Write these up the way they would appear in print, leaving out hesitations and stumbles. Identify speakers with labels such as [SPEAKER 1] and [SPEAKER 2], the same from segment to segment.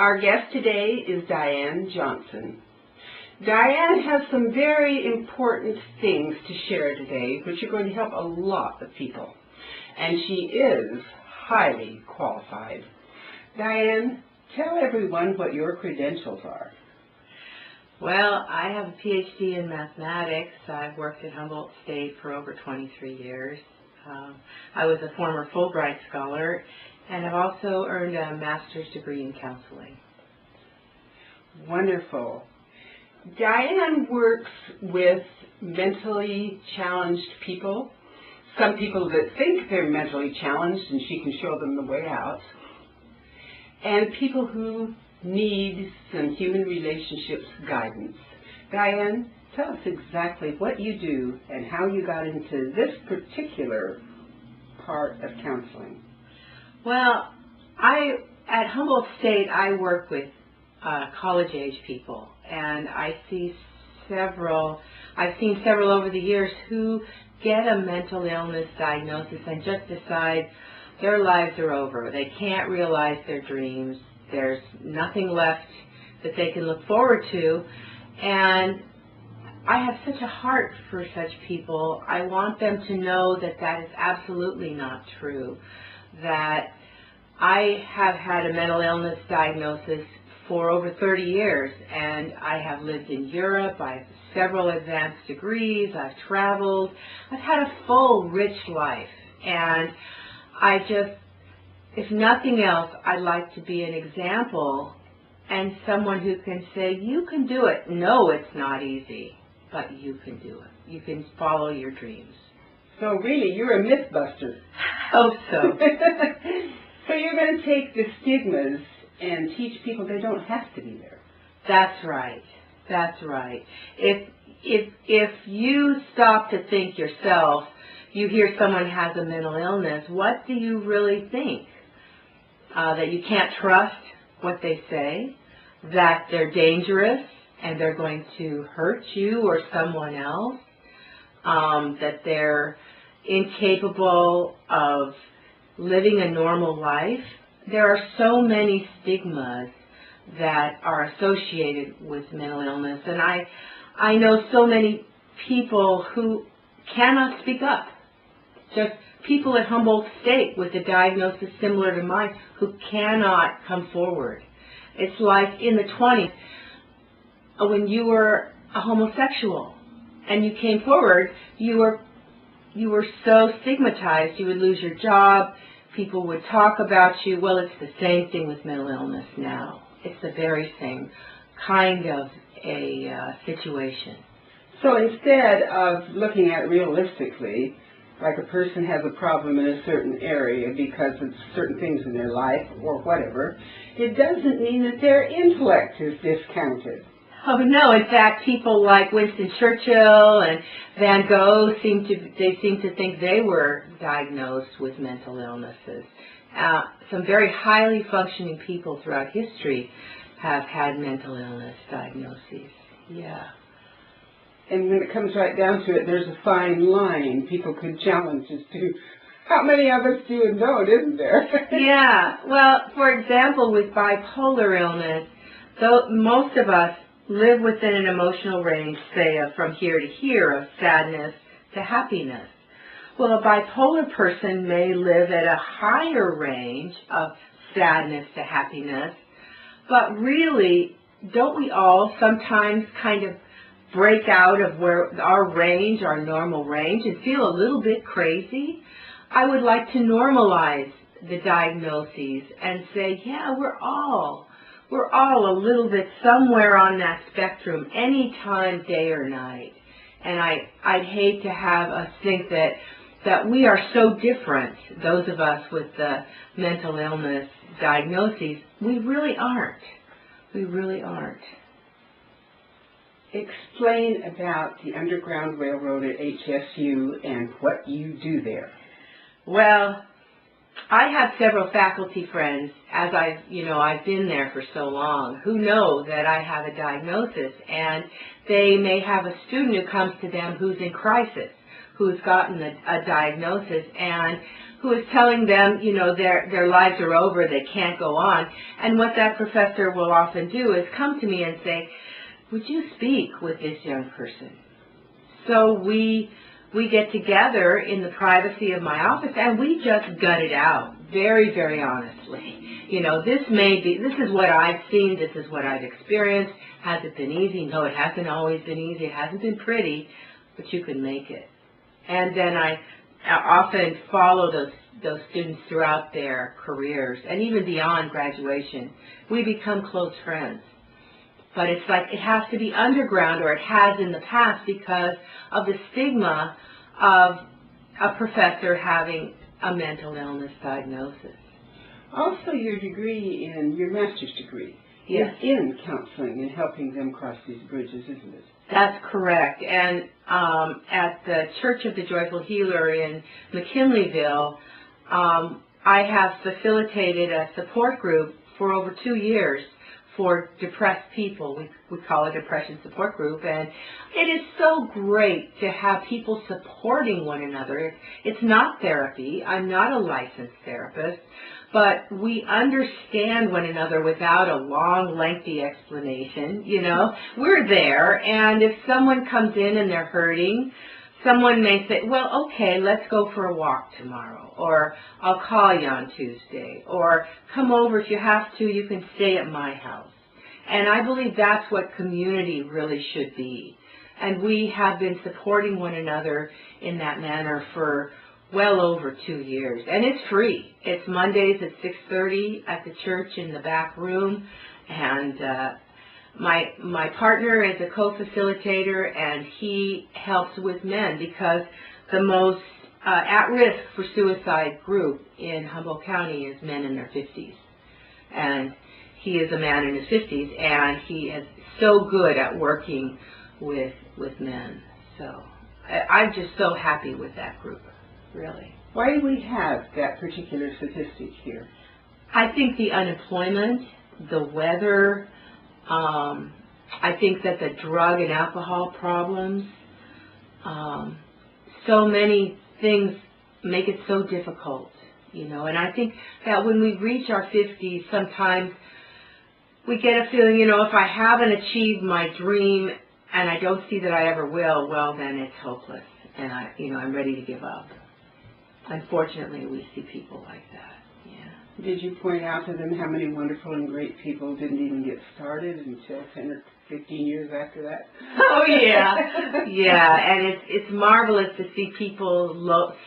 [SPEAKER 1] Our guest today is Diane Johnson. Diane has some very important things to share today, which are going to help a lot of people. And she is highly qualified. Diane, tell everyone what your credentials are.
[SPEAKER 2] Well, I have a PhD in mathematics. I've worked at Humboldt State for over 23 years. I was a former Fulbright scholar, and I've also earned a master's degree in counseling.
[SPEAKER 1] Wonderful. Diane works with mentally challenged people, some people that think they're mentally challenged and she can show them the way out, and people who need some human relationships guidance. Diane, tell us exactly what you do and how you got into this particular part of counseling.
[SPEAKER 2] Well, at Humboldt State, I work with college-age people, and I've seen several over the years who get a mental illness diagnosis and just decide their lives are over. They can't realize their dreams. There's nothing left that they can look forward to, and I have such a heart for such people. I want them to know that that is absolutely not true, that I have had a mental illness diagnosis for over 30 years, and I have lived in Europe. I have several advanced degrees. I've traveled. I've had a full, rich life, and if nothing else, I'd like to be an example and someone who can say, you can do it. No, it's not easy, but you can do it. You can follow your dreams.
[SPEAKER 1] So really, you're a myth buster.
[SPEAKER 2] Hope so.
[SPEAKER 1] So you're going to take the stigmas and teach people they don't have to be there.
[SPEAKER 2] That's right. That's right. If you stop to think yourself, you hear someone has a mental illness, what do you really think? That you can't trust what they say, that they're dangerous and they're going to hurt you or someone else, that they're incapable of living a normal life. There are so many stigmas that are associated with mental illness, and I know so many people who cannot speak up. Just people at Humboldt State with a diagnosis similar to mine who cannot come forward. It's like in the 20s when you were a homosexual and you came forward, you were so stigmatized. You would lose your job. People would talk about you. Well, it's the same thing with mental illness now. It's the very same kind of a situation.
[SPEAKER 1] So instead of looking at it realistically, like a person has a problem in a certain area because of certain things in their life or whatever, it doesn't mean that their intellect is discounted.
[SPEAKER 2] Oh no! In fact, people like Winston Churchill and Van Gogh seem to think they were diagnosed with mental illnesses. Some very highly functioning people throughout history have had mental illness diagnoses. Yeah.
[SPEAKER 1] And when it comes right down to it, there's a fine line people can challenge as to how many of us do and don't, isn't there?
[SPEAKER 2] Yeah. Well, for example, with bipolar illness, though most of us live within an emotional range, say, from here to here, of sadness to happiness. Well, a bipolar person may live at a higher range of sadness to happiness, but really, don't we all sometimes kind of break out of where our range, our normal range, and feel a little bit crazy? I would like to normalize the diagnoses and say, yeah, we're all a little bit somewhere on that spectrum, any time, day or night. And I'd hate to have us think that we are so different, those of us with the mental illness diagnoses. We really aren't. We really aren't.
[SPEAKER 1] Explain about the Underground Railroad at HSU and what you do there.
[SPEAKER 2] Well, I have several faculty friends, as I've been there for so long, who know that I have a diagnosis, and they may have a student who comes to them who's in crisis, who's gotten a diagnosis, and who is telling them, you know, their lives are over, they can't go on. And what that professor will often do is come to me and say, would you speak with this young person? So we get together in the privacy of my office and we just gut it out very, very honestly. You know, this is what I've seen, this is what I've experienced. Has it been easy? No, it hasn't always been easy. It hasn't been pretty, but you can make it. And then I often follow those students throughout their careers and even beyond graduation. We become close friends. But it's like it has to be underground, or it has in the past, because of the stigma of a professor having a mental illness diagnosis.
[SPEAKER 1] Also, your master's degree is in counseling and helping them cross these bridges, isn't it?
[SPEAKER 2] That's correct. And at the Church of the Joyful Healer in McKinleyville, I have facilitated a support group for over 2 years for depressed people. We call it a depression support group, and it is so great to have people supporting one another. It's not therapy. I'm not a licensed therapist, but we understand one another without a long, lengthy explanation. You know, we're there, and if someone comes in and they're hurting, someone may say, well, okay, let's go for a walk tomorrow, or I'll call you on Tuesday, or come over if you have to, you can stay at my house. And I believe that's what community really should be. And we have been supporting one another in that manner for well over 2 years. And it's free. It's Mondays at 6:30 at the church in the back room. And my partner is a co-facilitator, and he helps with men, because the most at-risk for suicide group in Humboldt County is men in their 50s. And he is a man in his 50s, and he is so good at working with men. So I'm just so happy with that group, really.
[SPEAKER 1] Why do we have that particular statistic here?
[SPEAKER 2] I think the unemployment, the weather, I think that the drug and alcohol problems, so many things make it so difficult, you know. And I think that when we reach our 50s, sometimes we get a feeling, you know, if I haven't achieved my dream and I don't see that I ever will, well, then it's hopeless, and I'm ready to give up. Unfortunately, we see people like that. Yeah.
[SPEAKER 1] Did you point out to them how many wonderful and great people didn't even get started until 10 or 15 years after that?
[SPEAKER 2] Oh, yeah. Yeah, and it's marvelous to see people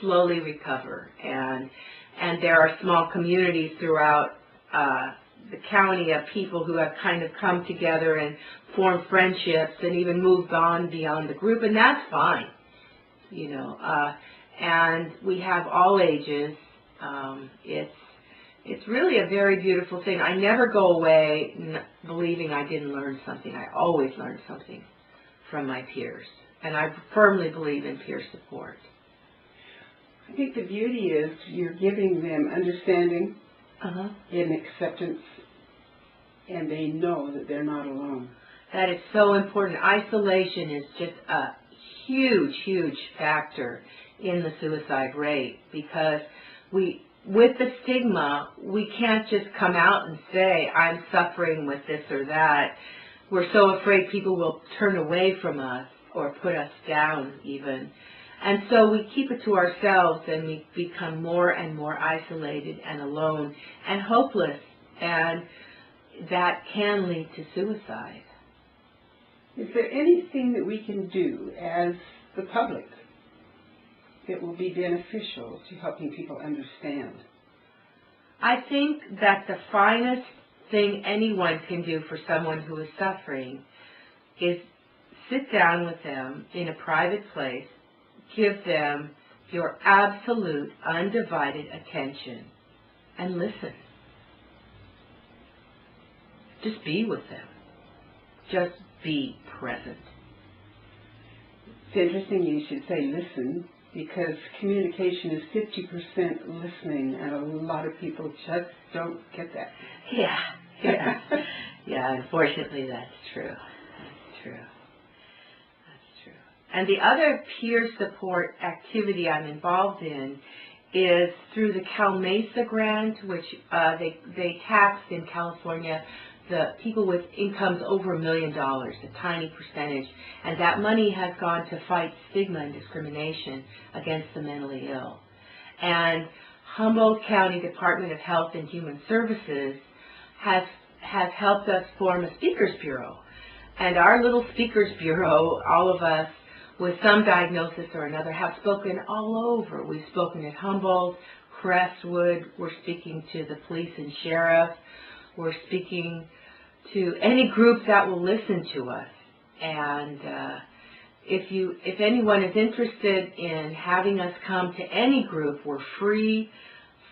[SPEAKER 2] slowly recover. And there are small communities throughout the county of people who have kind of come together and formed friendships and even moved on beyond the group, and that's fine, you know. And we have all ages. It's really a very beautiful thing. I never go away believing I didn't learn something. I always learn something from my peers, and I firmly believe in peer support.
[SPEAKER 1] I think the beauty is you're giving them understanding and acceptance, and they know that they're not alone.
[SPEAKER 2] That is so important. Isolation is just a huge, huge factor in the suicide rate, because with the stigma, we can't just come out and say, I'm suffering with this or that. We're so afraid people will turn away from us or put us down even. And so we keep it to ourselves, and we become more and more isolated and alone and hopeless, and that can lead to suicide.
[SPEAKER 1] Is there anything that we can do as the public that will be beneficial to helping people understand?
[SPEAKER 2] I think that the finest thing anyone can do for someone who is suffering is sit down with them in a private place, give them your absolute undivided attention, and listen. Just be with them. Just be present.
[SPEAKER 1] It's interesting you should say listen, because communication is 50% listening, and a lot of people just don't get that.
[SPEAKER 2] Yeah. Yeah, unfortunately that's true. That's true. And the other peer support activity I'm involved in is through the Cal Mesa grant, which they taxed in California the people with incomes over $1 million, a tiny percentage, and that money has gone to fight stigma and discrimination against the mentally ill. And Humboldt County Department of Health and Human Services has helped us form a speakers bureau. And our little speakers bureau, all of us with some diagnosis or another, have spoken all over. We've spoken at Humboldt, Crestwood, we're speaking to the police and sheriff, we're speaking to any group that will listen to us. And if anyone is interested in having us come to any group, we're free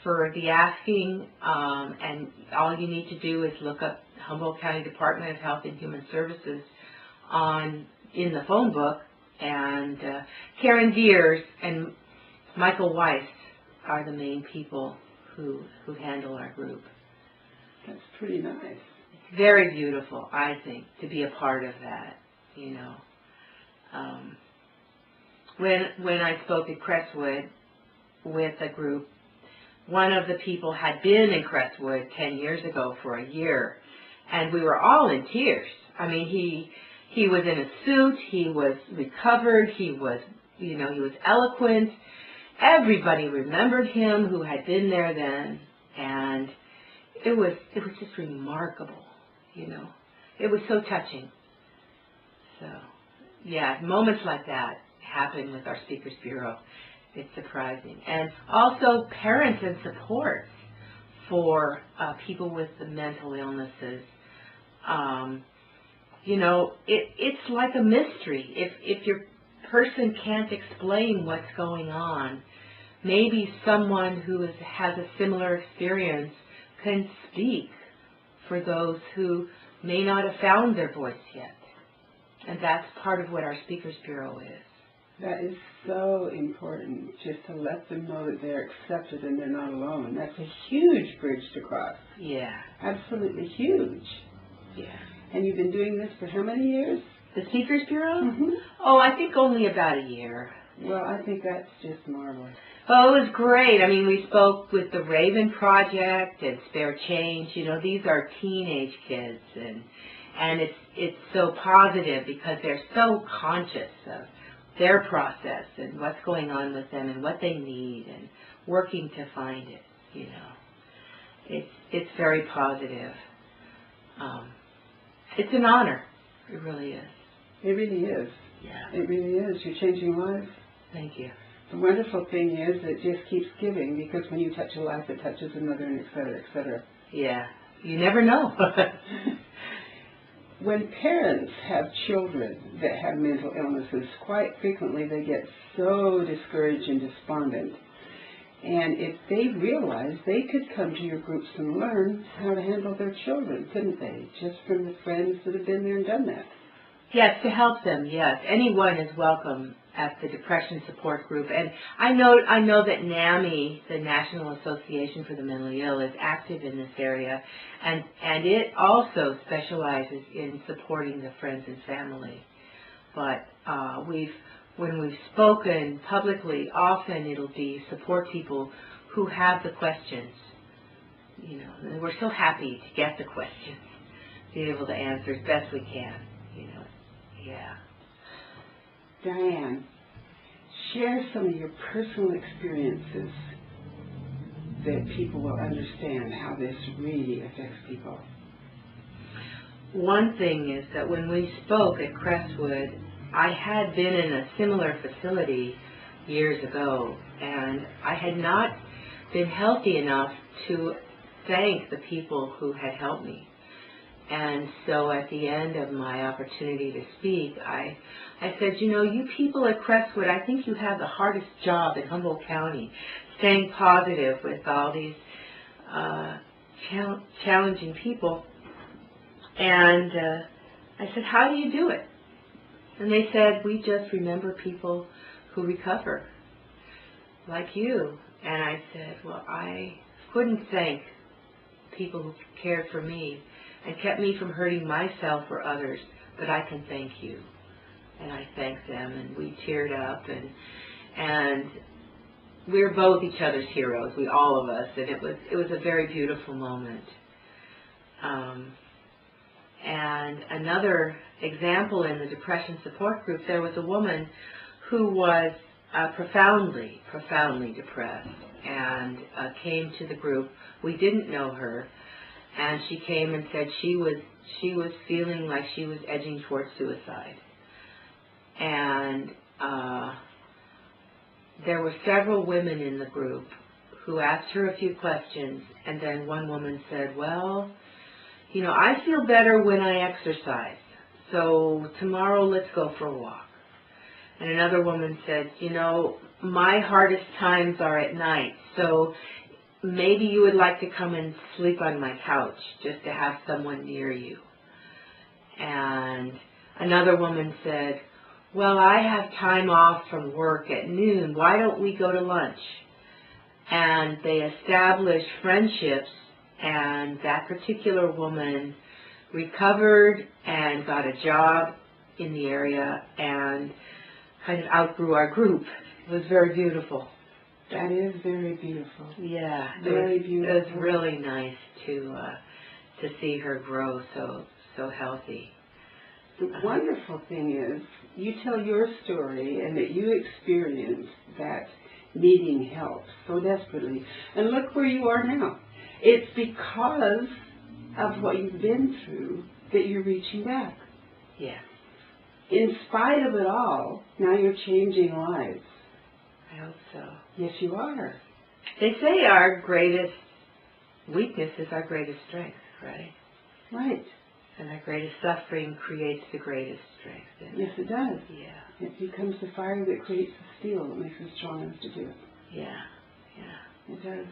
[SPEAKER 2] for the asking, and all you need to do is look up Humboldt County Department of Health and Human Services in the phone book, and Karen Gears and Michael Weiss are the main people who handle our group.
[SPEAKER 1] That's pretty nice.
[SPEAKER 2] It's very beautiful, I think, to be a part of that, you know. When I spoke at Crestwood with a group, one of the people had been in Crestwood 10 years ago for a year, and we were all in tears. I mean, he was in a suit, he was recovered, he was eloquent. Everybody remembered him who had been there then, and it was just remarkable, you know. It was so touching. So, yeah, moments like that happen with our Speakers Bureau. It's surprising. And also parents and support for people with the mental illnesses. You know, it's like a mystery. If your person can't explain what's going on, maybe someone who has a similar experience can speak for those who may not have found their voice yet. And that's part of what our Speakers Bureau is.
[SPEAKER 1] That is so important, just to let them know that they're accepted and they're not alone. That's a huge bridge to cross.
[SPEAKER 2] Yeah.
[SPEAKER 1] Absolutely huge.
[SPEAKER 2] Yeah.
[SPEAKER 1] And you've been doing this for how many years?
[SPEAKER 2] The Speakers Bureau?
[SPEAKER 1] Mm-hmm.
[SPEAKER 2] Oh, I think only about a year.
[SPEAKER 1] Well, I think that's just marvelous.
[SPEAKER 2] Oh, it was great. I mean, we spoke with the Raven Project and Spare Change. You know, these are teenage kids, and it's so positive because they're so conscious of their process and what's going on with them and what they need and working to find it, you know. It's very positive. It's an honor. It really is.
[SPEAKER 1] It really is.
[SPEAKER 2] Yeah.
[SPEAKER 1] It really is. You're changing lives.
[SPEAKER 2] Thank you.
[SPEAKER 1] The wonderful thing is it just keeps giving, because when you touch a life, it touches another, and et cetera, et cetera.
[SPEAKER 2] Yeah. You never know.
[SPEAKER 1] When parents have children that have mental illnesses, quite frequently they get so discouraged and despondent. And if they realize, they could come to your groups and learn how to handle their children, couldn't they? Just from the friends that have been there and done that.
[SPEAKER 2] Yes, to help them, yes. Anyone is welcome at the Depression Support Group. And I know that NAMI, the National Association for the Mentally Ill, is active in this area, and it also specializes in supporting the friends and family. But when we've spoken publicly, often it'll be support people who have the questions. You know, and we're so happy to get the questions, be able to answer as best we can, you know. Yeah.
[SPEAKER 1] Diane, share some of your personal experiences that people will understand how this really affects people.
[SPEAKER 2] One thing is that when we spoke at Crestwood, I had been in a similar facility years ago, and I had not been healthy enough to thank the people who had helped me. And so at the end of my opportunity to speak, I said, you know, you people at Crestwood, I think you have the hardest job in Humboldt County, staying positive with all these challenging people. And I said, how do you do it? And they said, we just remember people who recover, like you. And I said, well, I couldn't thank people who cared for me and kept me from hurting myself or others, but I can thank you. And I thanked them, and we teared up, and we were both each other's heroes, all of us, and it was a very beautiful moment. And another example in the depression support group, there was a woman who was profoundly depressed, and came to the group. We didn't know her, and she came and said she was feeling like she was edging towards suicide. And there were several women in the group who asked her a few questions, and then one woman said, well, you know, I feel better when I exercise, so tomorrow let's go for a walk. And another woman said, you know, my hardest times are at night, so maybe you would like to come and sleep on my couch just to have someone near you. And another woman said, well, I have time off from work at noon. Why don't we go to lunch? And they established friendships, and that particular woman recovered and got a job in the area and kind of outgrew our group. It was very beautiful.
[SPEAKER 1] That is very beautiful.
[SPEAKER 2] Yeah,
[SPEAKER 1] very beautiful.
[SPEAKER 2] It was really nice to see her grow so healthy.
[SPEAKER 1] The wonderful thing is, you tell your story and that you experienced that needing help so desperately. And look where you are now. It's because of what you've been through that you're reaching back.
[SPEAKER 2] Yes.
[SPEAKER 1] In spite of it all, now you're changing lives.
[SPEAKER 2] I hope so.
[SPEAKER 1] Yes, you are.
[SPEAKER 2] They say our greatest weakness is our greatest strength, right?
[SPEAKER 1] Right.
[SPEAKER 2] And our greatest suffering creates the greatest strength.
[SPEAKER 1] Yes, it does.
[SPEAKER 2] Yeah.
[SPEAKER 1] It becomes the fire that creates the steel that makes us strong enough to do it.
[SPEAKER 2] Yeah, yeah.
[SPEAKER 1] It does.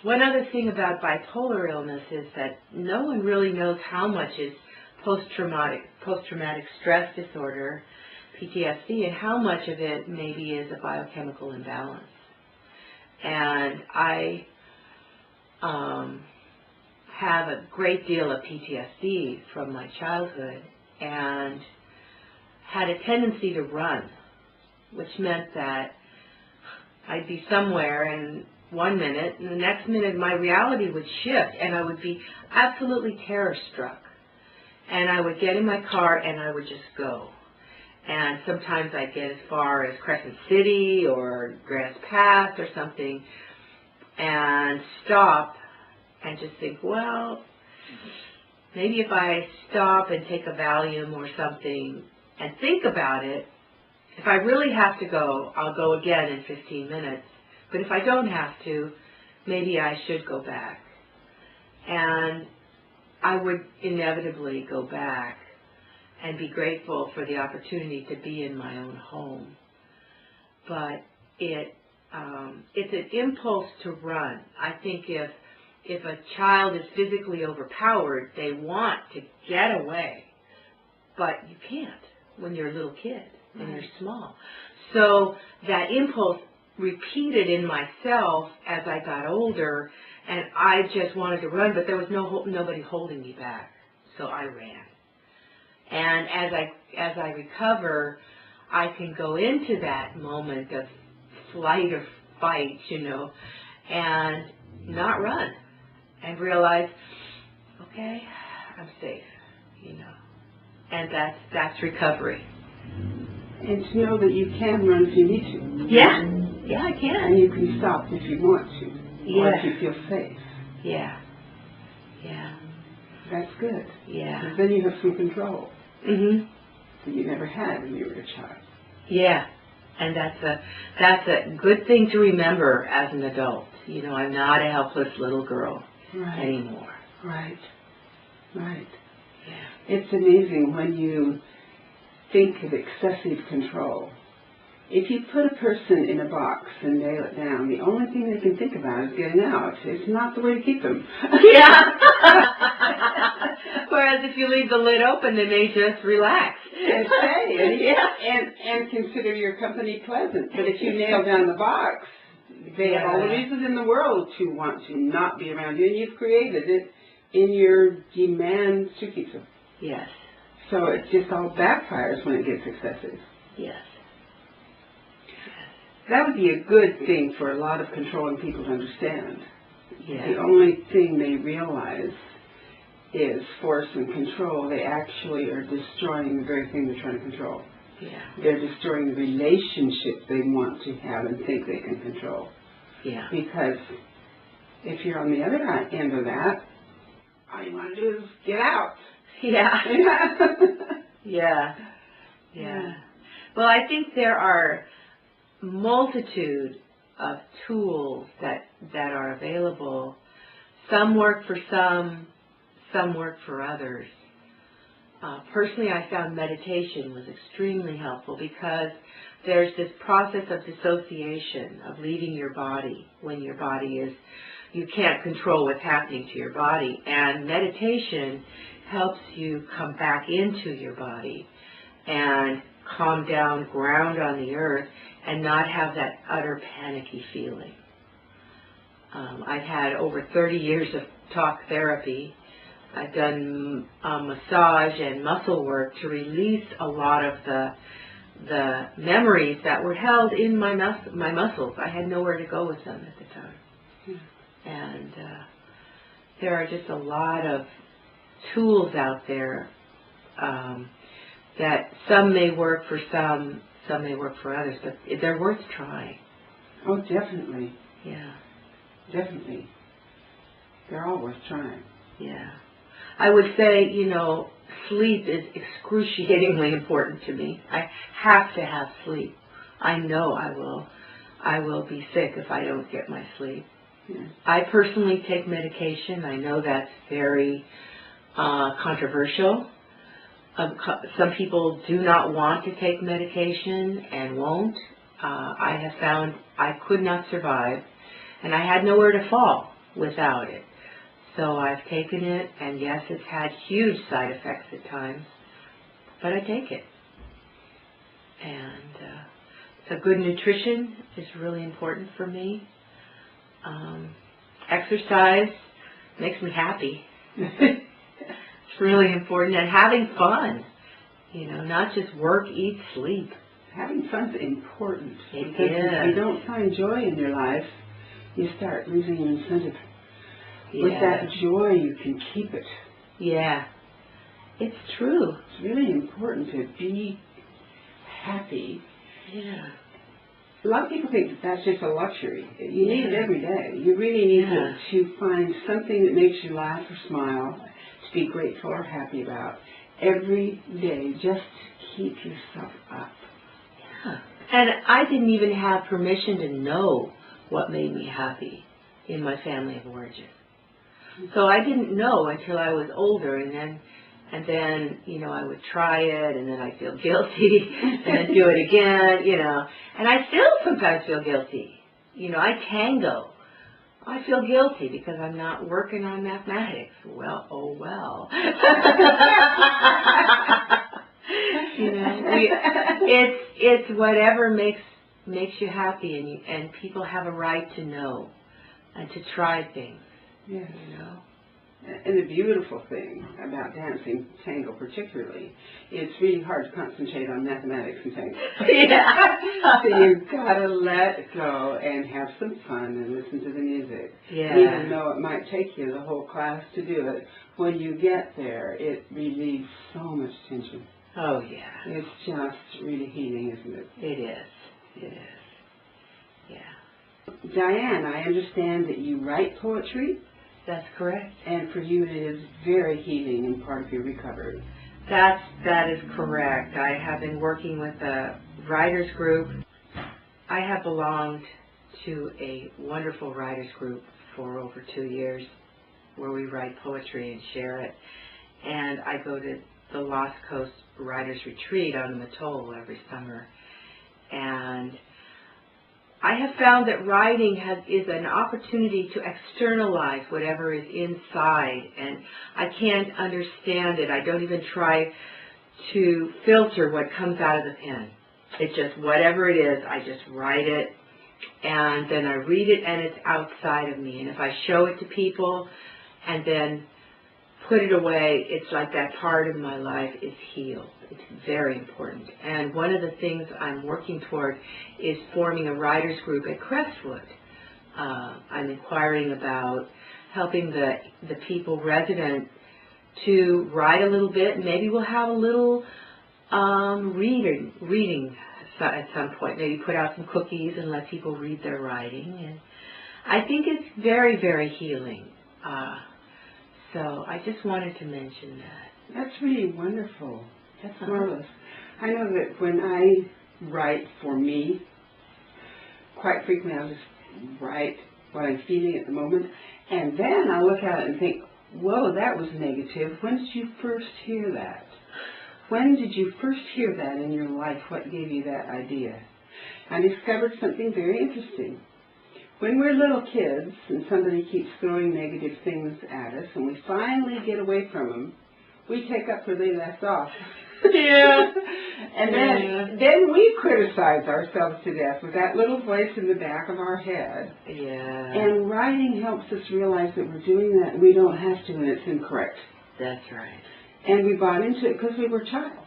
[SPEAKER 2] One other thing about bipolar illness is that no one really knows how much is post-traumatic stress disorder, PTSD, and how much of it maybe is a biochemical imbalance. And I have a great deal of PTSD from my childhood and had a tendency to run, which meant that I'd be somewhere and 1 minute, and the next minute my reality would shift, and I would be absolutely terror-struck. And I would get in my car, and I would just go. And sometimes I'd get as far as Crescent City or Grass Pass or something, and stop and just think, well, maybe if I stop and take a Valium or something and think about it, if I really have to go, I'll go again in 15 minutes. But if I don't have to, maybe I should go back. And I would inevitably go back and be grateful for the opportunity to be in my own home. But it's an impulse to run. I think if a child is physically overpowered, they want to get away. But you can't when you're a little kid, when you're small. So that impulse repeated in myself as I got older, and I just wanted to run, but there was nobody holding me back, so I ran. And as I recover, I can go into that moment of flight or fight, and not run, and realize, okay, I'm safe, and that's recovery.
[SPEAKER 1] And to know that you can run if you need to.
[SPEAKER 2] Yeah, I can.
[SPEAKER 1] And you can stop if you want to, or if you feel safe.
[SPEAKER 2] Yeah.
[SPEAKER 1] That's good.
[SPEAKER 2] Yeah.
[SPEAKER 1] Because then you have some control.
[SPEAKER 2] Mhm.
[SPEAKER 1] That you never had when you were a child.
[SPEAKER 2] Yeah, and that's a good thing to remember as an adult. I'm not a helpless little girl anymore.
[SPEAKER 1] Right.
[SPEAKER 2] Yeah.
[SPEAKER 1] It's amazing when you think of excessive control. If you put a person in a box and nail it down, the only thing they can think about is getting out. It's not the way to keep them.
[SPEAKER 2] Yeah. Whereas if you leave the lid open, they may just relax.
[SPEAKER 1] And stay. And consider your company pleasant. But if you nail down the box, they have all the reasons in the world to want to not be around you. And you've created it in your demands to keep them.
[SPEAKER 2] Yes.
[SPEAKER 1] So it just all backfires when it gets excessive.
[SPEAKER 2] Yes.
[SPEAKER 1] That would be a good thing for a lot of controlling people to understand.
[SPEAKER 2] Yeah.
[SPEAKER 1] The only thing they realize is force and control. They actually are destroying the very thing they're trying to control.
[SPEAKER 2] Yeah.
[SPEAKER 1] They're destroying the relationship they want to have and think they can control.
[SPEAKER 2] Yeah.
[SPEAKER 1] Because if you're on the other end of that, all you want to do is get out.
[SPEAKER 2] Yeah. Yeah. Yeah. Well, I think there are multitude of tools that are available. Some work for some work for others. Personally, I found meditation was extremely helpful because there's this process of dissociation, of leaving your body when your body is, you can't control what's happening to your body. And meditation helps you come back into your body and calm down, ground on the earth, and not have that utter panicky feeling. I've had over 30 years of talk therapy. I've done massage and muscle work to release a lot of the memories that were held in my muscles. I had nowhere to go with them at the time. And there are just a lot of tools out there that some may work for some may work for others, but they're worth trying.
[SPEAKER 1] Oh, definitely.
[SPEAKER 2] Yeah.
[SPEAKER 1] Definitely. They're all worth trying.
[SPEAKER 2] Yeah. I would say, sleep is excruciatingly important to me. I have to have sleep. I know I will be sick if I don't get my sleep. Yeah. I personally take medication. I know that's very controversial. Some people do not want to take medication and won't. I have found I could not survive, and I had nowhere to fall without it. So I've taken it, and yes, it's had huge side effects at times, but I take it. And a good nutrition is really important for me. Exercise makes me happy. It's really important. And having fun, not just work, eat, sleep.
[SPEAKER 1] Having fun's important.
[SPEAKER 2] It
[SPEAKER 1] because
[SPEAKER 2] is.
[SPEAKER 1] If you don't find joy in your life, you start losing your incentive.
[SPEAKER 2] Yeah.
[SPEAKER 1] With that joy, you can keep it.
[SPEAKER 2] Yeah. It's true.
[SPEAKER 1] It's really important to be happy.
[SPEAKER 2] Yeah.
[SPEAKER 1] A lot of people think that that's just a luxury. You need it every day. You really need to find something that makes you laugh or smile, to be grateful or happy about every day, just to keep yourself up.
[SPEAKER 2] Yeah. And I didn't even have permission to know what made me happy in my family of origin. So I didn't know until I was older, and then I would try it, and then I'd feel guilty, and then do it again, and I still sometimes feel guilty. I tango. I feel guilty because I'm not working on mathematics. Well, oh well. It's whatever makes you happy, and people have a right to know and to try things.
[SPEAKER 1] Yes. And the beautiful thing about dancing, tango particularly, it's really hard to concentrate on mathematics and tango.
[SPEAKER 2] Yeah.
[SPEAKER 1] So you've got to let go and have some fun and listen to the music.
[SPEAKER 2] Yeah.
[SPEAKER 1] Even though it might take you the whole class to do it, when you get there, it relieves so much tension.
[SPEAKER 2] Oh, yeah.
[SPEAKER 1] It's just really healing, isn't it?
[SPEAKER 2] It is. It is. Yeah.
[SPEAKER 1] Diane, I understand that you write poetry.
[SPEAKER 2] That's correct.
[SPEAKER 1] And for you, it is very healing and part of your recovery.
[SPEAKER 2] That is correct. I have been working with a writers group. I have belonged to a wonderful writers group for over 2 years where we write poetry and share it. And I go to the Lost Coast Writers Retreat on the Atoll every summer. And I have found that writing is an opportunity to externalize whatever is inside, and I can't understand it. I don't even try to filter what comes out of the pen. It's just whatever it is, I just write it, and then I read it, and it's outside of me. And if I show it to people and then put it away, it's like that part of my life is healed. It's very important. And one of the things I'm working toward is forming a writers group at Crestwood. I'm inquiring about helping the people resident to write a little bit. Maybe we'll have a little reading at some point. Maybe put out some cookies and let people read their writing. And I think it's very, very healing. So I just wanted to mention that.
[SPEAKER 1] That's really wonderful. That's marvelous. I know that when I write for me, quite frequently I'll just write what I'm feeling at the moment, and then I'll look at it and think, whoa, that was negative. When did you first hear that? When did you first hear that in your life? What gave you that idea? I discovered something very interesting. When we're little kids and somebody keeps throwing negative things at us and we finally get away from them, we take up where they left off.
[SPEAKER 2] Yeah.
[SPEAKER 1] And then we criticize ourselves to death with that little voice in the back of our head.
[SPEAKER 2] Yeah.
[SPEAKER 1] And writing helps us realize that we're doing that and we don't have to, and it's incorrect.
[SPEAKER 2] That's right.
[SPEAKER 1] And we bought into it because we were a child.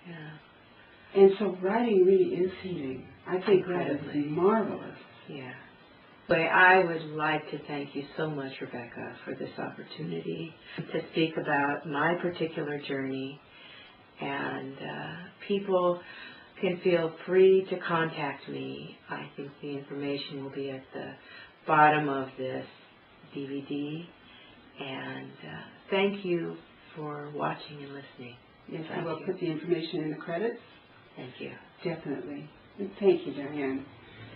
[SPEAKER 2] Yeah. Yeah.
[SPEAKER 1] And so writing really is healing. I think that is marvelous.
[SPEAKER 2] Yeah. But I would like to thank you so much, Rebecca, for this opportunity to speak about my particular journey. And people can feel free to contact me. I think the information will be at the bottom of this DVD. And thank you for watching and listening.
[SPEAKER 1] Yes, I will put the information in the credits.
[SPEAKER 2] Thank you.
[SPEAKER 1] Definitely. And thank you, Diane.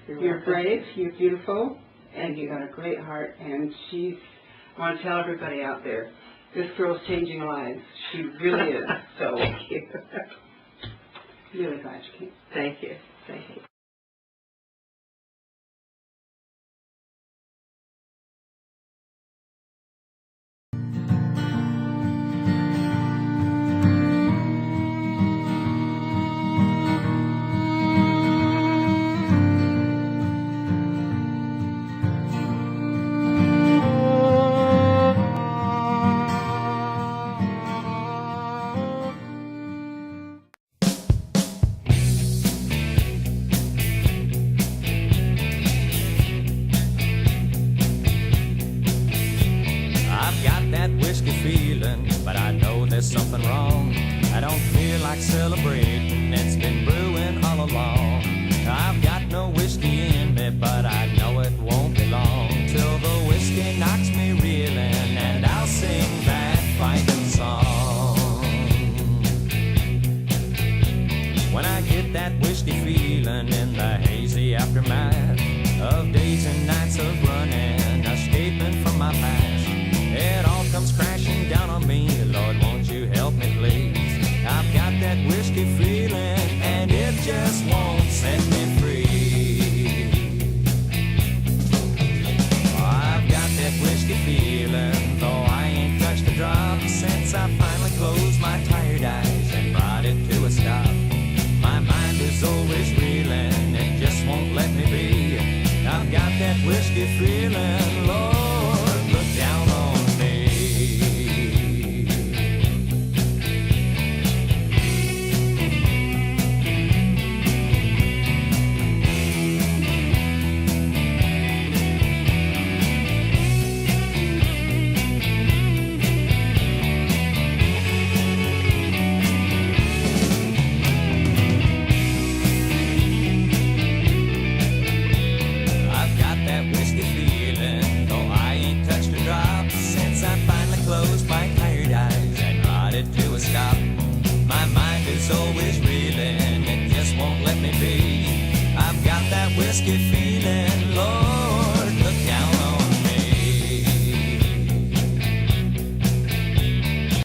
[SPEAKER 2] You're
[SPEAKER 1] brave, you're beautiful, and you got a great heart. And I want to tell everybody out there, this girl's changing lives. She really is. So,
[SPEAKER 2] thank you.
[SPEAKER 1] Really glad you came.
[SPEAKER 2] Thank you. Thank you.
[SPEAKER 3] There's something wrong. I don't feel like celebrating. It's been brewing all along. I've got no whiskey in me, but I know it won't be long till the whiskey knocks me reeling, and I'll sing that fighting song. When I get that whiskey feeling in the hazy aftermath of days and nights of running, escaping from my past, it all comes crashing down on me. Lord, won't you help me, please? I've got that whiskey feeling, and it just won't set me free. Oh, I've got that whiskey feeling, though I ain't touched a drop since I finally closed my tired eyes and brought it to a stop. My mind is always reeling, it just won't let me be. I've got that whiskey feeling, Lord, look down on whiskey feeling.